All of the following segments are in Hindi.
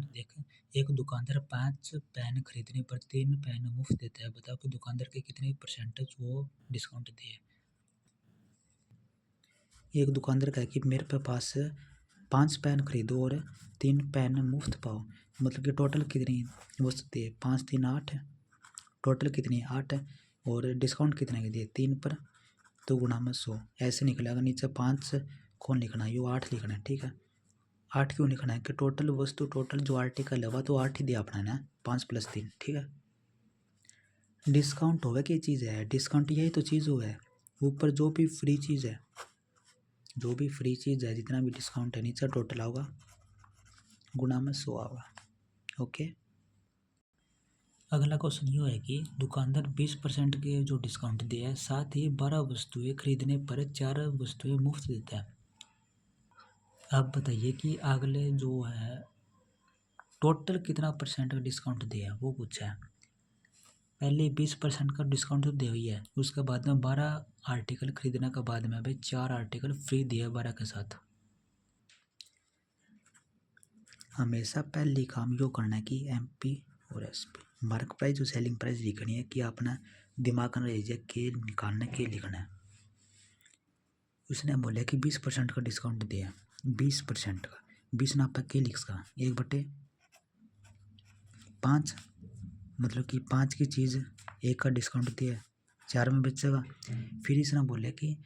देख, एक दुकानदार 5 पेन खरीदने पर 3 पेन मुफ्त देता है। बताओ कि दुकानदार के कितने परसेंटेज वो डिस्काउंट दिए। एक दुकानदार कहे कि मेरे पास 5 पेन खरीदो और 3 पेन मुफ्त पाओ। मतलब कि टोटल कितनी वस्तु दिए, 5 3 8, टोटल कितनी 8 और डिस्काउंट कितने के दिए 3 पर, तो गुणा में 100 ऐसे निकलेगा। नीचे 5 कौन लिखना है, यो 8 लिखना है। ठीक है, 8 क्यों लिखना है कि टोटल वस्तु, टोटल जो आर्टिकल है तो 8 ही दिया अपना है, 5 + 3। ठीक है, डिस्काउंट होगा क्या चीज़ है, डिस्काउंट यही तो चीज़ हुआ है। ऊपर जो भी फ्री चीज़ है, जो भी फ्री चीज़ है, जितना भी डिस्काउंट है, नीचे टोटल होगा, गुणा में 100 होगा। ओके, अगला क्वेश्चन ये है कि दुकानदार 20% के जो डिस्काउंट दिया है, साथ ही 12 वस्तुएं खरीदने पर 4 वस्तुएं मुफ्त देता है। अब बताइए कि अगले जो है टोटल कितना परसेंट का डिस्काउंट दिया है वो पूछा है। पहले 20% का डिस्काउंट तो दे हुई है, उसके बाद में 12 आर्टिकल खरीदने के बाद में भाई 4 आर्टिकल फ्री दिए 12 के साथ। हमेशा पहले काम यो करना है कि MP और SP मार्क प्राइस और सेलिंग प्राइस लिखनी है कि अपना दिमाग में रह के निकालने के लिखना है। उसने बोला कि 20% का डिस्काउंट दिया, 20% का 20 ना के लिखा 1/5, मतलब कि 5 की चीज़ 1 का डिस्काउंट दिया, 4 में बचेगा। फिर इसने बोले कि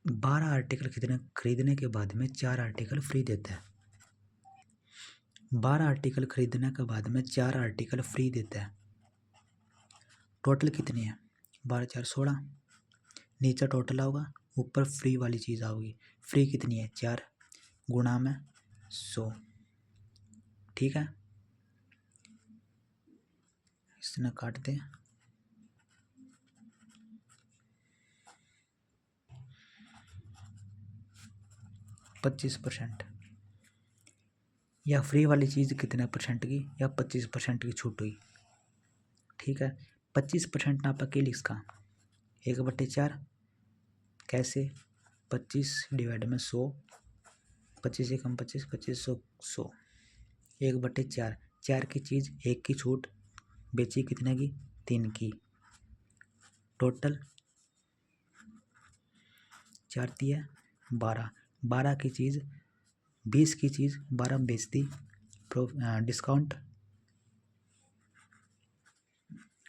12 आर्टिकल खरीदने के बाद में 4 आर्टिकल फ्री देता है। 12 आर्टिकल खरीदने के बाद में 4 आर्टिकल फ्री देता है। टोटल कितनी है, 12 4 16, नीचे टोटल होगा, ऊपर फ्री वाली चीज़ आओगी। फ्री कितनी है 4, गुणा में 100। ठीक है, इसने काट दें, %25 या फ्री वाली चीज़ कितने परसेंट की, या 25% की छूट हुई। ठीक है, 25% ना पक्के लिखा 1/4, कैसे 25 डिवाइड में 100, 25 एकम 25, 25 100, 1/4, 4 की चीज़ 1 की छूट, बेची कितने की 3 की, टोटल 4 है 12, 12 की चीज़ 20 की चीज़ 12 में बेचती, डिस्काउंट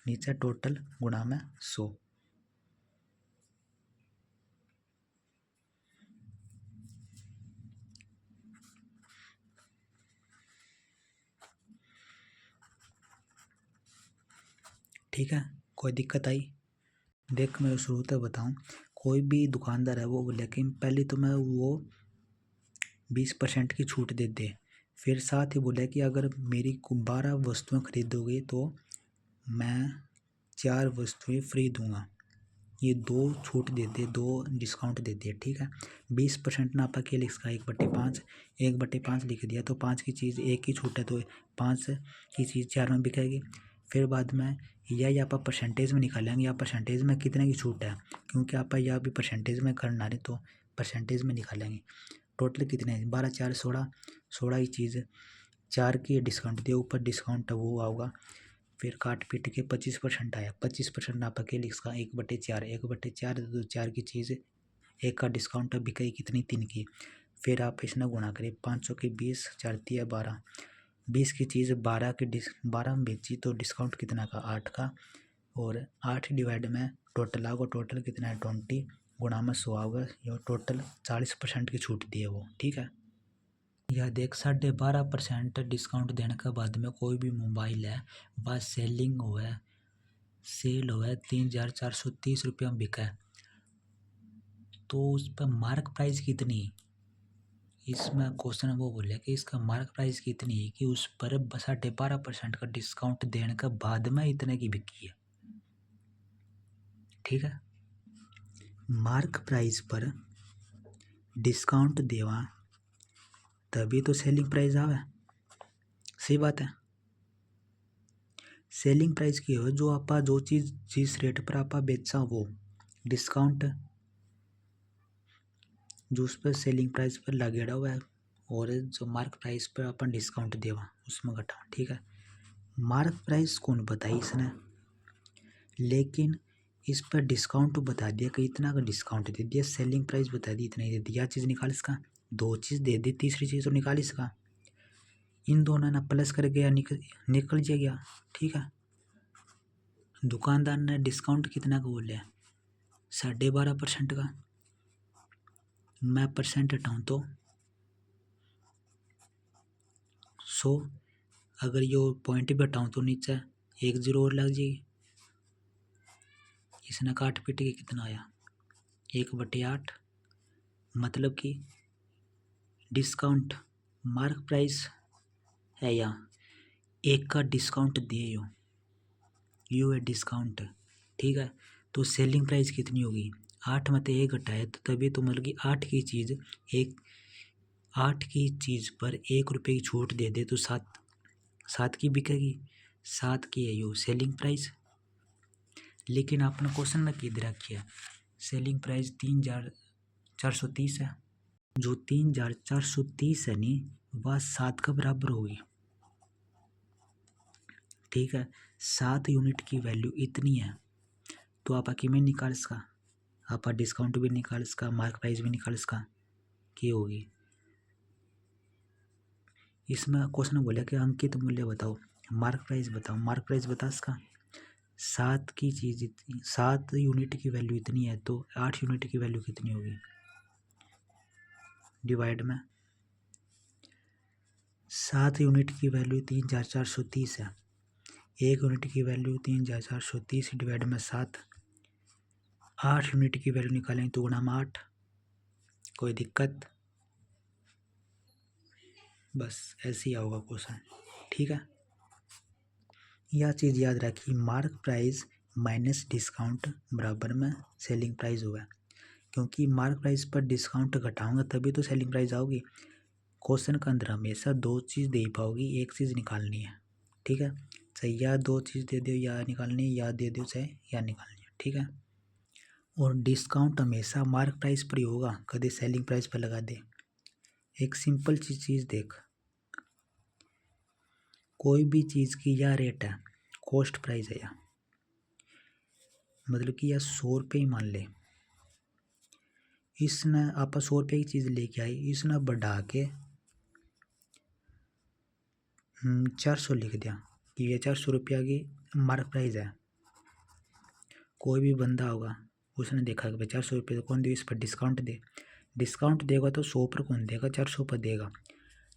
नीचे टोटल गुणा में 100। ठीक है, कोई दिक्कत आई? देख, मैं शुरू से बताऊँ, कोई भी दुकानदार है वो, लेकिन पहले तो मैं वो 20% की छूट दे दे, फिर साथ ही बोले कि अगर मेरी 12 वस्तुएं खरीदोगे तो मैं 4 वस्तुएं फ्री दूंगा। ये 2 छूट दे दे, 2 डिस्काउंट दे दिया। ठीक है, 20% ना के लिए इसका 1/5, 1/5 लिख दिया, तो 5 की चीज़ 1 की छूट है तो 5 की चीज़ 4 में बिकेगी। फिर बाद में या आप परसेंटेज में निकालेंगे, या परसेंटेज में कितने की छूट है, क्योंकि आप या भी परसेंटेज में करना है तो परसेंटेज में निकालेंगे। टोटल कितने 12 4 16, 16 की चीज़ 4 की डिस्काउंट दिया, ऊपर डिस्काउंट वो आओगा। फिर काट पीट के 25% आया, 25% ना पके लिखा 1/4, 1/4 तो 4 की चीज़ 1 का डिस्काउंट बिकाई कितनी 3 की। फिर आप इसने गुणा करें, 500 की 20, 4 है 12, 20 की चीज़ 12 में बेची तो डिस्काउंट कितना का 8 का, और 8 डिवाइड में टोटल आओगा, टोटल कितना है 20, गुणा में 100 आओगा। ये टोटल 40% की छूट दी है वो। ठीक है, यह देख 12.5% डिस्काउंट देने के बाद में कोई भी मोबाइल है वह सेल हो है 3,430 रुपये में बिका है, तो उस पर मार्क प्राइस कितनी, इसमें क्वेश्चन वो बोले कि इसका मार्क प्राइस कितनी है कि उस पर 12.5% का डिस्काउंट देने के बाद में इतने की बिकी है। ठीक है, मार्क प्राइस पर डिस्काउंट देवा तभी तो सेलिंग प्राइस आवे। सही बात है, सेलिंग प्राइस की हो जो आपा जो चीज़ जिस रेट पर आपा बेचा वो, डिस्काउंट जो उस पर सेलिंग प्राइस पर लगेड़ा हुआ है, और जो मार्क प्राइस पर अपन डिस्काउंट देवा उसमें घटाऊँ, ठीक है। मार्क प्राइस कौन बताई इसने, लेकिन इस पर डिस्काउंट तो बता दिया कि इतना का डिस्काउंट दे दिया, सेलिंग प्राइस बता दी इतना ही दे दिया, चीज़ निकाल इसका, दो चीज़ दे दी, तीसरी चीज़ तो निकाल इसका, इन दोनों ना प्लस कर गया, निकल गया, ठीक है। दुकानदार ने डिस्काउंट कितना का बोला, 12.5% का, मैं परसेंट हटाऊँ तो 100, अगर ये पॉइंट भी हटाऊँ तो नीचे 1 0 और लग जाएगी, इसने काट पीट के कितना आया 1/8, मतलब कि डिस्काउंट मार्क प्राइस है या एक का डिस्काउंट दिए यू है डिस्काउंट, ठीक है। तो सेलिंग प्राइस कितनी होगी, 8 में तो 1 घटाए तो तभी तो मतलब कि 8 की चीज़ पर 1 रुपये की छूट दे दे तो 7 की बिकेगी, 7 की है यो सेलिंग प्राइस। लेकिन आपने क्वेश्चन में किधर रखी है, सेलिंग प्राइस 3,430 है, जो 3,430 है नी वह 7 का बराबर होगी, ठीक है। 7 यूनिट की वैल्यू इतनी है, तो आप में निकाल इसका, आप डिस्काउंट भी निकाल इसका, मार्क प्राइस भी निकाल इसका, की होगी। इसमें क्वेश्चन बोला कि अंकित मूल्य बताओ, मार्क प्राइस बताओ, मार्क प्राइस बता इसका, 7 की चीज़ 7 यूनिट की वैल्यू इतनी है तो 8 यूनिट की वैल्यू कितनी होगी, डिवाइड में 7 यूनिट की वैल्यू 3,430 है, 1 यूनिट की वैल्यू 3,430 डिवाइड में 7, 8 यूनिट की वैल्यू निकालेंगे तो गुणा में 8, कोई दिक्कत, बस ऐसे ही होगा क्वेश्चन, ठीक है। यह चीज़ याद रखिए, मार्क प्राइस माइनस डिस्काउंट बराबर में सेलिंग प्राइस होगा, क्योंकि मार्क प्राइस पर डिस्काउंट घटाऊंगा तभी तो सेलिंग प्राइस आओगी। क्वेश्चन के अंदर हमेशा दो चीज़ दे पाओगी, एक चीज़ निकालनी है, ठीक है। चाहे या दो चीज़ दे दो या निकालनी है, या दे दो चाहे या निकालनी है, ठीक है। और डिस्काउंट हमेशा मार्क प्राइस पर ही होगा, कभी सेलिंग प्राइस पर लगा दे। एक सिंपल चीज़ देख, कोई भी चीज़ की यह रेट है, कॉस्ट प्राइस है, या मतलब कि यह 100 रुपये ही मान ले, इसने आप 100 रुपये की चीज़ लेके आई, इसने बढ़ा के 400 लिख दिया कि ये 400 रुपया की मार्क प्राइस है। कोई भी बंदा होगा उसने देखा कि भाई 400 रुपये तो कौन दे, इस पर डिस्काउंट दे, डिस्काउंट देगा तो 100 पर कौन देगा, 400 पर देगा,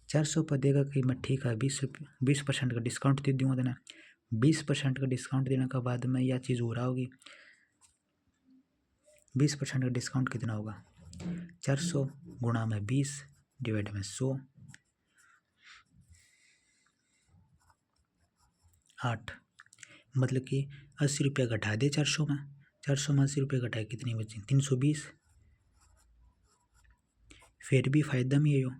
400 पर देगा कि मैं ठीक है 20% का डिस्काउंट दे दूँगा देना, 20% का डिस्काउंट देने के बाद में यह चीज़ हो रहा होगी, 20% का डिस्काउंट कितना होगा, 400 गुणा में 20 डिवाइड में 100, 8, मतलब कि 80 रुपया घटा दे 400 में, 400 में 80 रुपये घटाए कितनी बची, 320, फिर भी फ़ायदा में हो,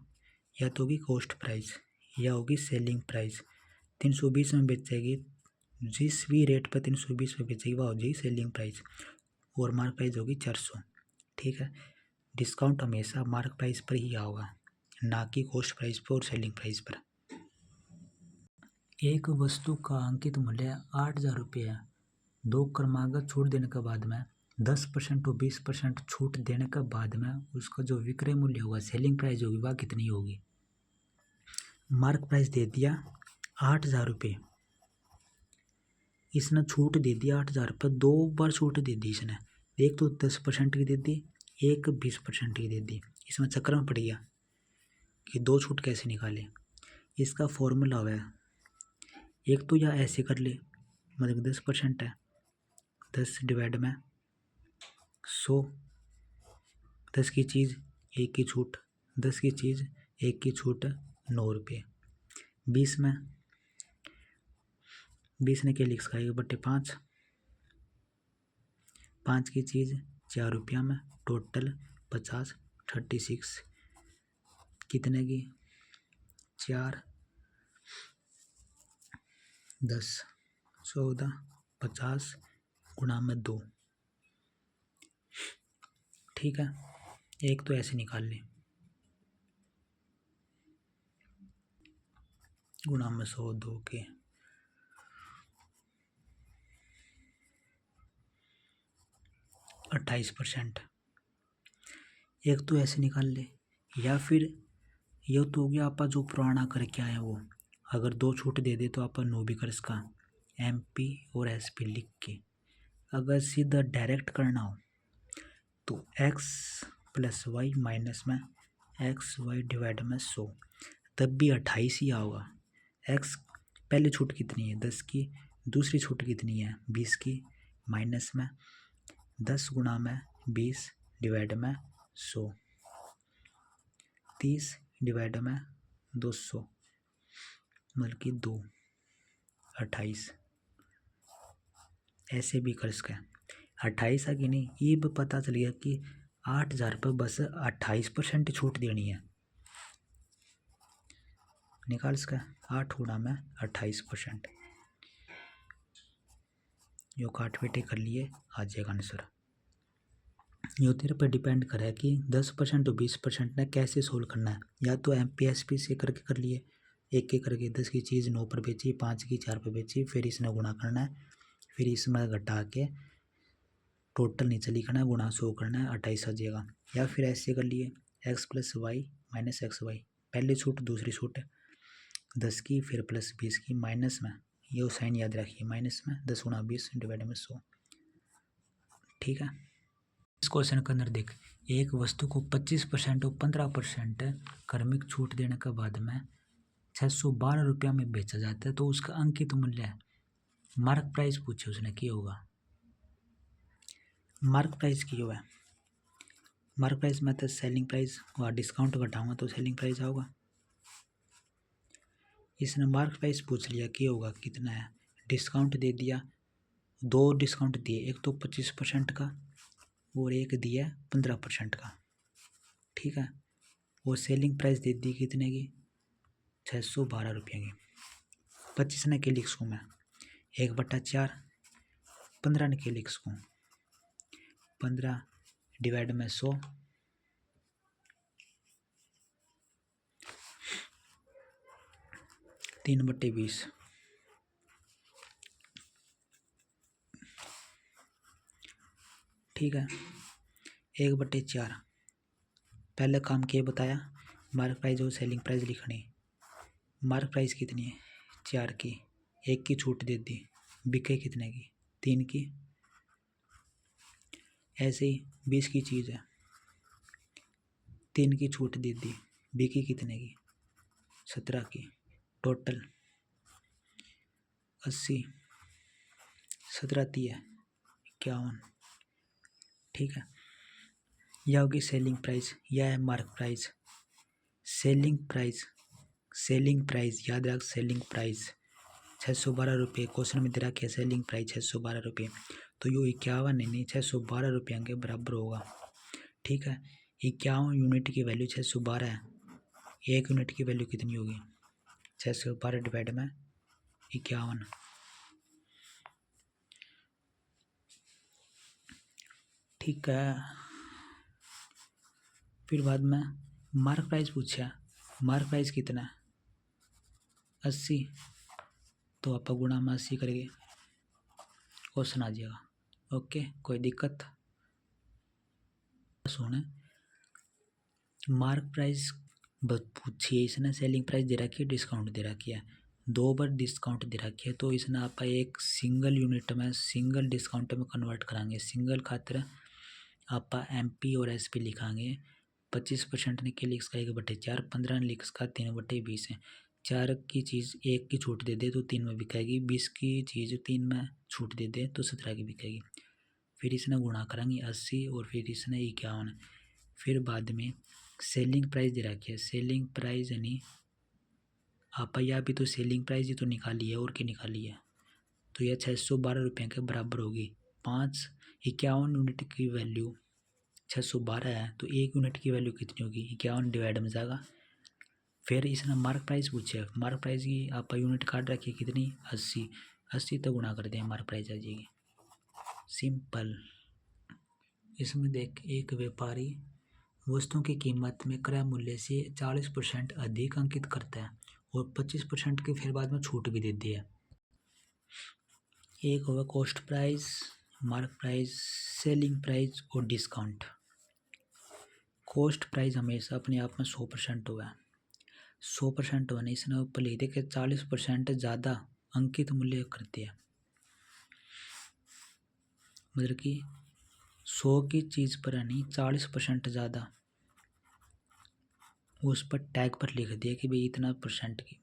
या तो होगी कॉस्ट प्राइस या होगी सेलिंग प्राइस, 320 में बेचेगी, जिस भी रेट पर 320 में बेचेगी वह हो जाएगी सेलिंग प्राइस, और मार्क प्राइस होगी 400, ठीक है। डिस्काउंट हमेशा मार्क प्राइस पर ही होगा, ना कि कॉस्ट प्राइस पर और सेलिंग प्राइस पर। एक वस्तु का अंकित मूल्य 8,000 रुपये है, 2 क्रमागत छूट देने के बाद में 10% और 20% छूट देने के बाद में उसका जो विक्रय मूल्य होगा, सेलिंग प्राइस होगी, वह कितनी होगी। मार्क प्राइस दे दिया 8,000 रुपये, इसने छूट दे दिया 8,000 पर, 2 बार छूट दे दी इसने, एक तो 10% की दे दी, एक 20% की दे दी, इसमें चक्कर में पड़ गया कि 2 छूट कैसे निकाले। इसका फॉर्मूला है, एक तो या ऐसे कर ले, मतलब 10% है, 10 डिवाइड में 100, 10 की चीज़ 1 की छूट, 10 की चीज़ 1 की छूट 9 रुपये, 20 में 20 ने क्या लिख सका 1/5, 5 की चीज़ 4 रुपया में, टोटल 50, 36 कितने की, 4 10 14 50 गुणा में 2, ठीक है। एक तो ऐसे निकाल ले, गुणा में 100 2 के 28%। एक तो ऐसे निकाल ले, या फिर ये तो हो गया आपा जो पुराना करके आए वो। अगर 2 छूट दे दे तो आपा 9 भी कर इसका MP और SP लिख के। अगर सीधा डायरेक्ट करना हो तो x प्लस वाई माइनस में XY डिवाइड में 100, तब भी 28 ही आओगा। x पहली छूट कितनी है 10 की, दूसरी छूट कितनी है 20 की, माइनस में 10 गुणा में 20 डिवाइड में 100, 30 डिवाइड में 200 मतलब कि 2 28। ऐसे भी कर सकें 28 है कि नहीं। ये भी पता चल गया कि 8,000 पर बस 28% छूट देनी है। निकाल सका 8 गुणा में 28%, यो काट बेटे कर लिए आ जाएगा आंसर। यो तेरे पर डिपेंड करे कि 10% और 20% ने कैसे सोल्व करना है। या तो MPSP से करके कर लिए, एक एक करके 10 की चीज़ 9 पर बेची, 5 की 4 पर बेची, फिर इसने गुणा करना है, फिर इसमें घटा के टोटल नीचे लिखना है, गुणा 100 करना है, 28 आ जाएगा। या फिर ऐसे कर लिए x plus Y minus XY, पहली छूट दूसरी छूट 10 की, फिर प्लस 20 की, माइनस में ये साइन याद रखिए, माइनस में 10 गुणा 20 डिवाइड में 100। ठीक है। इस क्वेश्चन के अंदर देख, एक वस्तु को 25% और 15% क्रमिक छूट देने के बाद में 612 रुपया में बेचा जाता है, तो उसका अंकित मूल्य है। मार्क प्राइस पूछे उसने, क्या होगा मार्क प्राइस की है। मार्क प्राइस में तो सेलिंग प्राइस और डिस्काउंट घटाऊंगा तो सेलिंग प्राइस आऊगा। इसने मार्क प्राइस पूछ लिया क्या होगा, कितना है, डिस्काउंट दे दिया, 2 डिस्काउंट दिए, एक तो 25% का और एक दिया 15% का। ठीक है। और सेलिंग प्राइस दे दी कितने की 612 रुपये की। 25 ने के लिख सकूँ मैं 1/4, 15 ने के लिख सकूँ 15 डिवाइड में 100, 3/20। ठीक है। 1/4 पहले काम क्या बताया, मार्क प्राइस और सेलिंग प्राइस लिखनी। मार्क प्राइस कितनी है 4 की, 1 की छूट दे दी, बिके कितने की 3 की। ऐसे ही 20 की चीज़ है, 3 की छूट दे दी, बिकी कितने की 17 की, टोटल 80, 17 है 51। ठीक है। यह होगी सेलिंग प्राइस, यह है मार्क प्राइस। सेलिंग प्राइस याद रख, सेलिंग प्राइस 612 रुपये क्वेश्चन में दे रखा है, सेलिंग प्राइस 612 रुपये, तो यो 51 नहीं 612 रुपये के बराबर होगा। ठीक है। 51 यूनिट की वैल्यू 612 है, 1 यूनिट की वैल्यू कितनी होगी 612 डिवाइड में 51। ठीक है। फिर बाद में मार्क प्राइस पूछा, मार्क प्राइस कितना है 80, तो आप गुणा में 80 करेंगे, क्वेश्चन आ जाएगा। ओके, कोई दिक्कत सुने। मार्क प्राइस पूछिए इसने, सेलिंग प्राइस दे रखी है, डिस्काउंट दे रखी है, 2 बार डिस्काउंट दे रखी है, तो इसने आप एक सिंगल यूनिट में सिंगल डिस्काउंट में कन्वर्ट कराएंगे। सिंगल खातिर आप MP और SP लिखाएंगे। 25% ने के लिख सका 1/4, 15 ने लिख सका 3/20 है। 4 की चीज़ 1 की छूट दे दे तो 3 में बिकेगी, 20 की चीज़ 3 में छूट दे दे तो 17 की बिकेगी। फिर इसने गुणा कराएंगे 80 और फिर इसने 51। फिर बाद में सेलिंग प्राइस दे रखी है, सेलिंग प्राइस यानी आप या भी तो सेलिंग प्राइस ही तो निकाली है और क्या निकाली है, तो यह 612 रुपये के बराबर होगी। 51 यूनिट की वैल्यू 612 है, तो 1 यूनिट की वैल्यू कितनी होगी 51 डिवाइड में जाएगा। फिर इसने मार्क प्राइस पूछे, मार्क प्राइस की आप यूनिट काट रखी है कितनी 80, 80 तो गुणा कर दें मार्क प्राइस आ जाएगी। सिंपल। इसमें देख, एक व्यापारी वस्तुओं की कीमत में क्रय मूल्य से 40% अधिक अंकित करता है और 25% की फिर बाद में छूट भी देती है। एक होगा cost price, mark price, selling price और डिस्काउंट। कॉस्ट प्राइस हमेशा अपने आप में 100% हुआ है। 100% होने इसने ऊपर लिख दिया कि 40% ज़्यादा अंकित मूल्य करती है। मतलब कि 100 की चीज़ पर नहीं 40% ज़्यादा उस पर टैग पर लिख दिया कि भाई इतना परसेंट की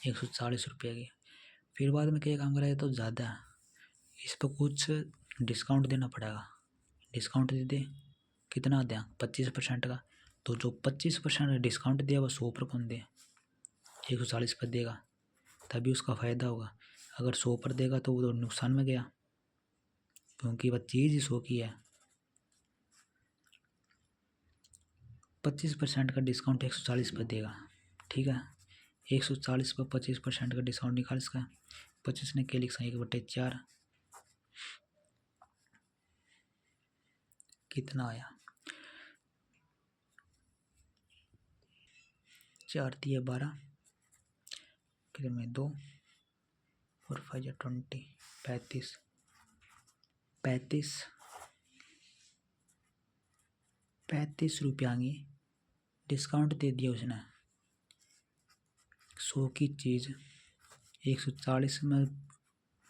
140 रुपये की। फिर बाद में क्या काम करेगा तो ज़्यादा इस पर कुछ डिस्काउंट देना पड़ेगा। डिस्काउंट दे दे, कितना दें 25% का, तो जो 25% डिस्काउंट दिया वह 100 पर कौन दे 140 पर देगा, तभी उसका फ़ायदा होगा। अगर 100 पर देगा तो वो तो नुकसान में गया, क्योंकि वह चीज़ ही 100 की है। 25% का डिस्काउंट 140 पर देगा, ठीक है। 140 पर 25% का डिस्काउंट निकाल इसका, 25 ने क्या लिख सकते 1/4, कितना आया 4 दिया 12, कितने में 2 और 5 या 20, 35 रुपया की डिस्काउंट दे दिया उसने। 100 की चीज़ 140 में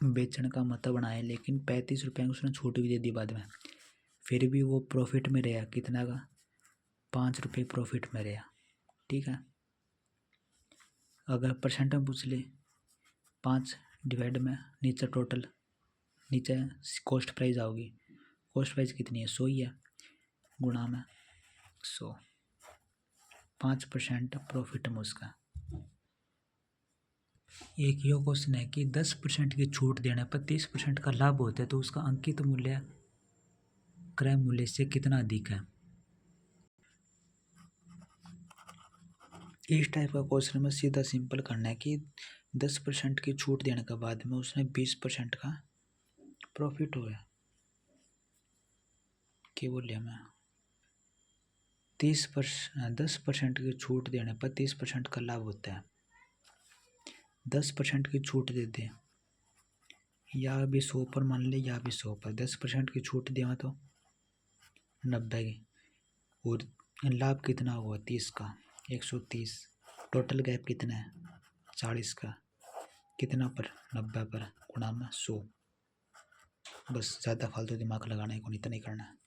बेचने का मतलब बनाया, लेकिन 35 रुपये की उसने छूट भी दे दी बाद में। फिर भी वो प्रॉफिट में रहा, कितना का 5 रुपये प्रॉफिट में रहा, ठीक है। अगर परसेंट में पूछ ले 5 डिवाइड में नीचे टोटल, नीचे कॉस्ट प्राइस आओगी। कॉस्ट प्राइस कितनी है 100 ही है, गुणा में 100, 5% प्रॉफिट में उसका। एक ये क्वेश्चन है कि 10% की छूट देने पर 30% का लाभ होता है, तो उसका अंकित मूल्य क्रय मूल्य से कितना अधिक है। इस टाइप का क्वेश्चन में सीधा सिंपल करना है कि 10% की छूट देने के बाद में उसने 20% का प्रॉफिट हुआ। क्या बोलिए मैं 10% की छूट देने पर 30% का लाभ होता है। 10% की छूट दे दे, या भी 100 पर मान ले या भी 100 पर 10% की छूट देवा तो 90 की, और लाभ कितना हुआ 30 का 130, टोटल गैप कितना है 40 का, कितना पर 90 पर गुणा में 100। बस ज़्यादा फालतू दिमाग लगाना है को, इतना नहीं करना है।